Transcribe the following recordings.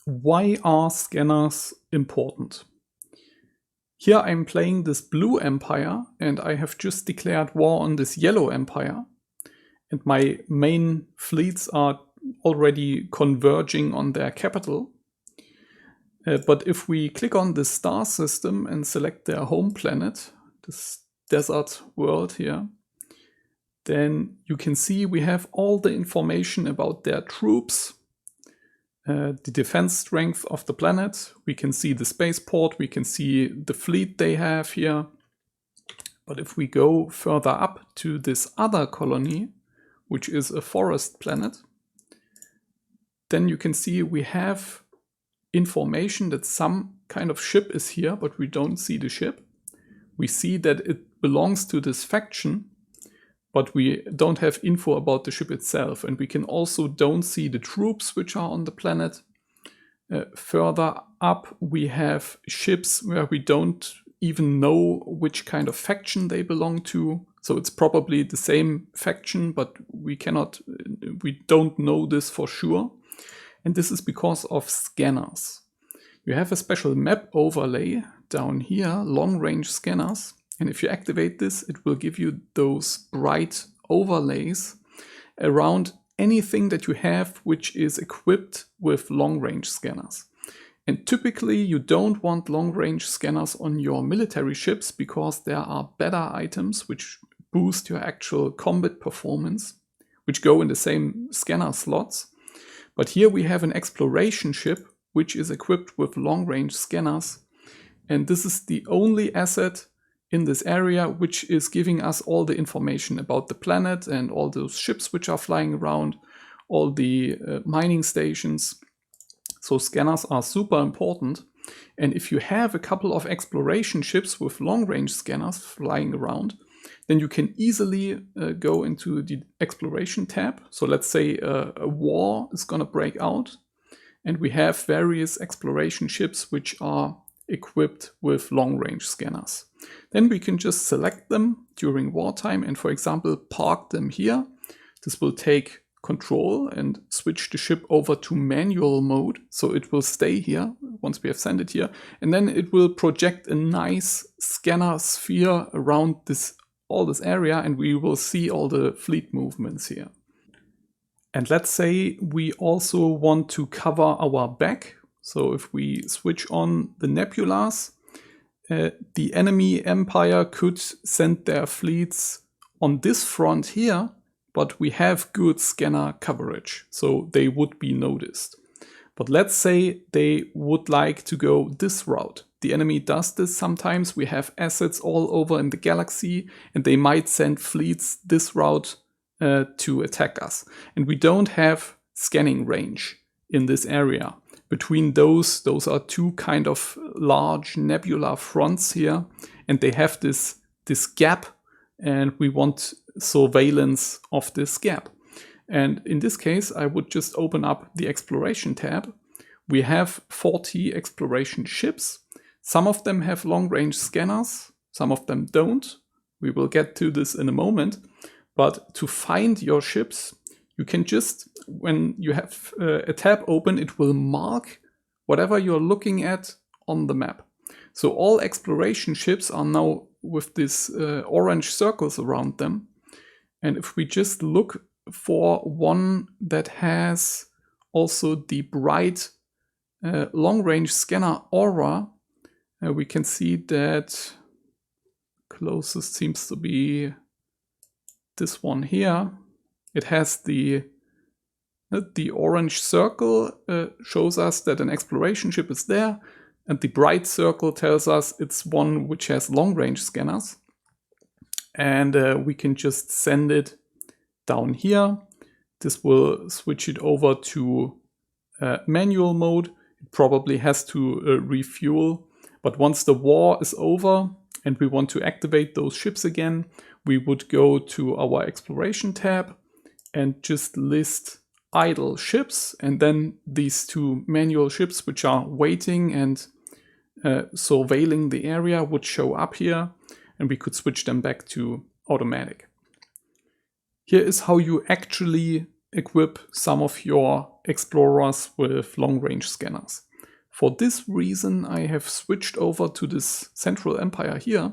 Why are scanners important? Here I'm playing this blue empire and I have just declared war on this yellow empire. And my main fleets are already converging on their capital. But if we click on the star system and select their home planet, this desert world here, then you can see we have all the information about their troops, the defense strength of the planet. We can see the spaceport, we can see the fleet they have here. But if we go further up to this other colony, which is a forest planet, then you can see we have information that some kind of ship is here, but we don't see the ship. We see that it belongs to this faction, but we don't have info about the ship itself. And we can also don't see the troops which are on the planet. Further up, we have ships where we don't even know which kind of faction they belong to. So it's probably the same faction, but we don't know this for sure. And this is because of scanners. You have a special map overlay down here, long-range scanners. And if you activate this, it will give you those bright overlays around anything that you have which is equipped with long-range scanners. And typically you don't want long-range scanners on your military ships because there are better items which boost your actual combat performance, which go in the same scanner slots. But here we have an exploration ship which is equipped with long-range scanners. And this is the only asset in this area which is giving us all the information about the planet and all those ships which are flying around, all the mining stations. So scanners are super important. And if you have a couple of exploration ships with long-range scanners flying around, then you can easily go into the exploration tab. So let's say a war is going to break out and we have various exploration ships which are equipped with long-range scanners. Then we can just select them during wartime and, for example, park them here. This will take control and switch the ship over to manual mode. So it will stay here once we have sent it here. And then it will project a nice scanner sphere around all this area, and we will see all the fleet movements here. And let's say we also want to cover our back. So if we switch on the nebulas, the enemy empire could send their fleets on this front here, but we have good scanner coverage, so they would be noticed. But let's say they would like to go this route. The enemy does this sometimes. We have assets all over in the galaxy, and they might send fleets this route to attack us. And we don't have scanning range in this area. Between those are two kind of large nebula fronts here, and they have this gap, and we want surveillance of this gap. And in this case, I would just open up the exploration tab. We have 40 exploration ships. Some of them have long-range scanners, some of them don't. We will get to this in a moment. But to find your ships, you can just, when you have a tab open, it will mark whatever you're looking at on the map. So all exploration ships are now with these orange circles around them. And if we just look for one that has also the bright long-range scanner aura, we can see that closest seems to be this one here. It has the orange circle shows us that an exploration ship is there, and the bright circle tells us it's one which has long-range scanners. And we can just send it down here. This will switch it over to manual mode. It probably has to refuel. But once the war is over and we want to activate those ships again, we would go to our exploration tab and just list idle ships. And then these two manual ships which are waiting and surveilling the area would show up here. And we could switch them back to automatic. Here is how you actually equip some of your explorers with long-range scanners. For this reason, I have switched over to this Central Empire here,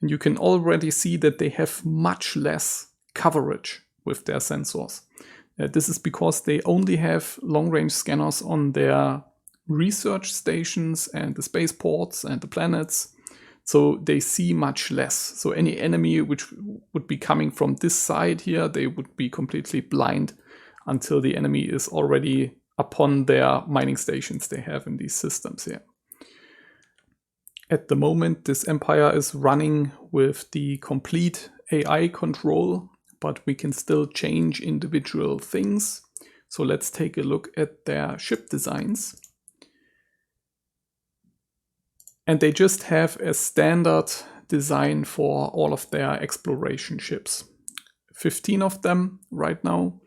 and you can already see that they have much less coverage with their sensors. This is because they only have long-range scanners on their research stations and the spaceports and the planets, so they see much less. So any enemy which would be coming from this side here, they would be completely blind until the enemy is already upon their mining stations they have in these systems here. At the moment, this empire is running with the complete AI control, but we can still change individual things. So let's take a look at their ship designs. And they just have a standard design for all of their exploration ships. 15 of them right now.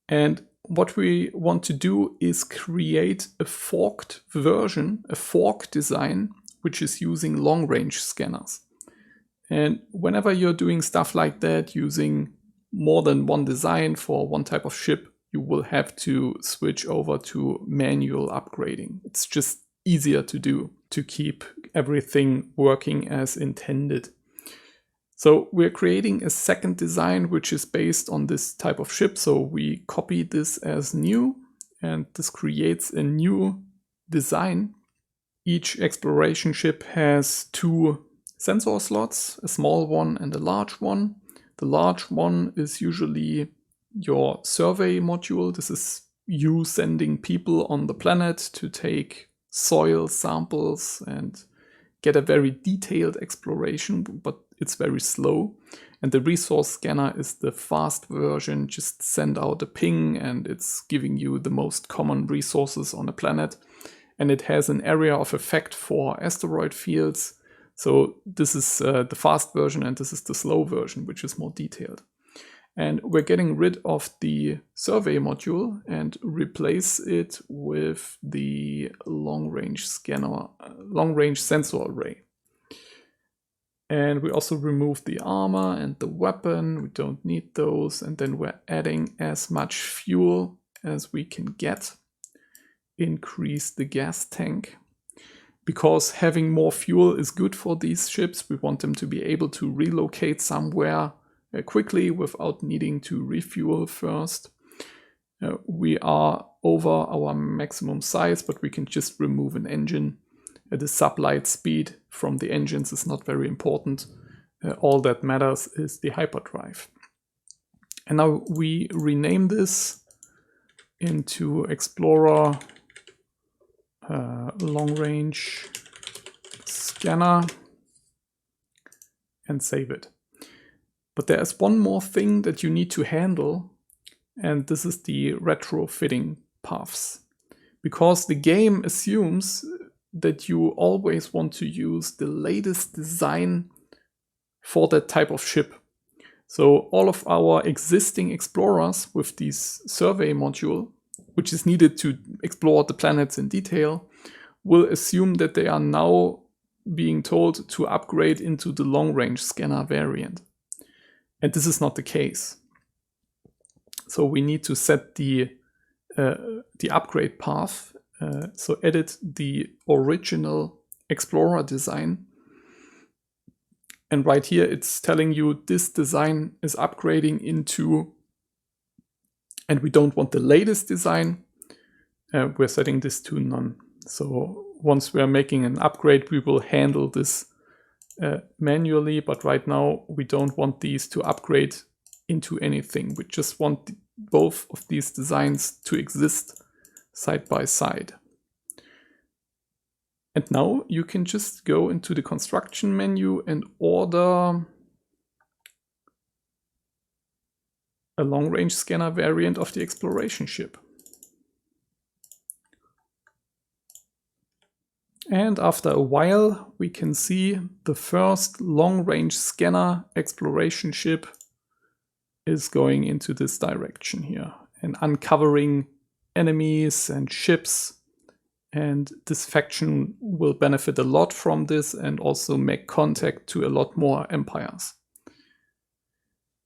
And what we want to do is create a forked version, a fork design, which is using long-range scanners. And whenever you're doing stuff like that, using more than one design for one type of ship, you will have to switch over to manual upgrading. It's just easier to do to keep everything working as intended. So we're creating a second design which is based on this type of ship. So we copy this as new, and this creates a new design. Each exploration ship has 2 sensor slots, a small one and a large one. The large one is usually your survey module. This is you sending people on the planet to take soil samples and get a very detailed exploration, but it's very slow. And the resource scanner is the fast version. Just send out a ping and it's giving you the most common resources on a planet. And it has an area of effect for asteroid fields. So this is the fast version and this is the slow version, which is more detailed. And we're getting rid of the survey module and replace it with the long-range scanner, long-range sensor array. And we also remove the armor and the weapon. We don't need those. And then we're adding as much fuel as we can get. Increase the gas tank. Because having more fuel is good for these ships. We want them to be able to relocate somewhere quickly without needing to refuel first. We are over our maximum size, but we can just remove an engine. The sublight speed from the engines is not very important. All that matters is the hyperdrive. And now we rename this into Explorer long-range scanner and save it. But there is one more thing that you need to handle, and this is the retrofitting paths. Because the game assumes that you always want to use the latest design for that type of ship. So all of our existing explorers with this survey module, which is needed to explore the planets in detail, will assume that they are now being told to upgrade into the long-range scanner variant. And this is not the case. So we need to set the upgrade path. So edit the original Explorer design. And right here, it's telling you this design is upgrading into, and we don't want the latest design. We're setting this to none. So once we're making an upgrade, we will handle this manually, but right now we don't want these to upgrade into anything. We just want both of these designs to exist side by side. And now you can just go into the construction menu and order a long-range scanner variant of the exploration ship. And after a while, we can see the first long-range scanner exploration ship is going into this direction here and uncovering enemies and ships. And this faction will benefit a lot from this and also make contact to a lot more empires.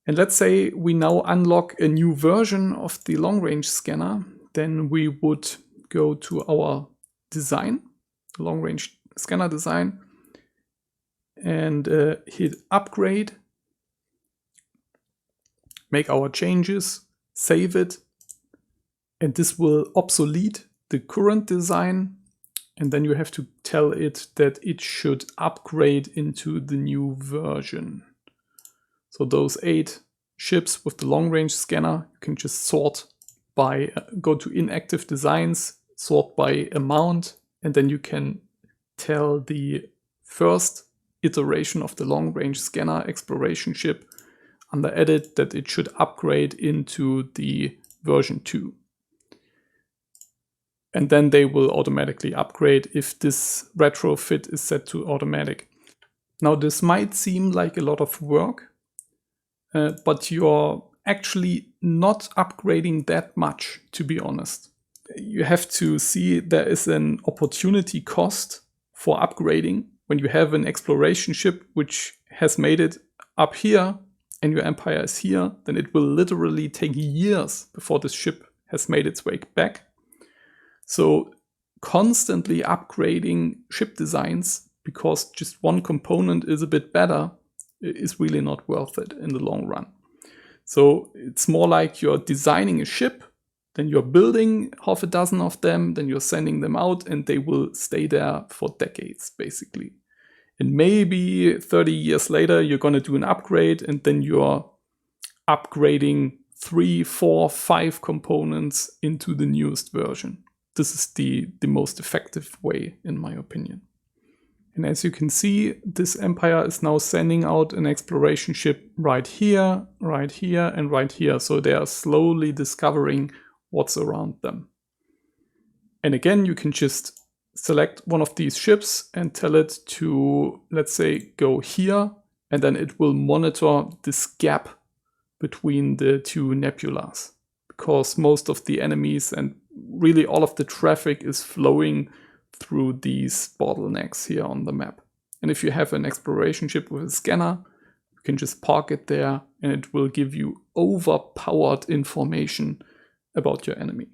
And let's say we now unlock a new version of the long-range scanner. then we would go to our design, long-range scanner design, and hit upgrade, make our changes, save it, and this will obsolete the current design, and then you have to tell it that it should upgrade into the new version. So those 8 ships with the long-range scanner, you can just sort by, go to inactive designs, sort by amount, and then you can tell the first iteration of the long-range scanner exploration ship under edit that it should upgrade into the version 2. And then they will automatically upgrade if this retrofit is set to automatic. Now this might seem like a lot of work, but you're actually not upgrading that much, to be honest. You have to see there is an opportunity cost for upgrading. When you have an exploration ship which has made it up here and your empire is here, then it will literally take years before this ship has made its way back. So constantly upgrading ship designs because just one component is a bit better is really not worth it in the long run. So it's more like you're designing a ship, then you're building half a dozen of them, then you're sending them out, and they will stay there for decades, basically. And maybe 30 years later, you're going to do an upgrade, and then you're upgrading 3, 4, 5 components into the newest version. This is the most effective way, in my opinion. And as you can see, this empire is now sending out an exploration ship right here, and right here. So they are slowly discovering what's around them. And again, you can just select one of these ships and tell it to, let's say, go here, and then it will monitor this gap between the 2 nebulas, because most of the enemies and really all of the traffic is flowing through these bottlenecks here on the map. And if you have an exploration ship with a scanner, you can just park it there and it will give you overpowered information about your enemy.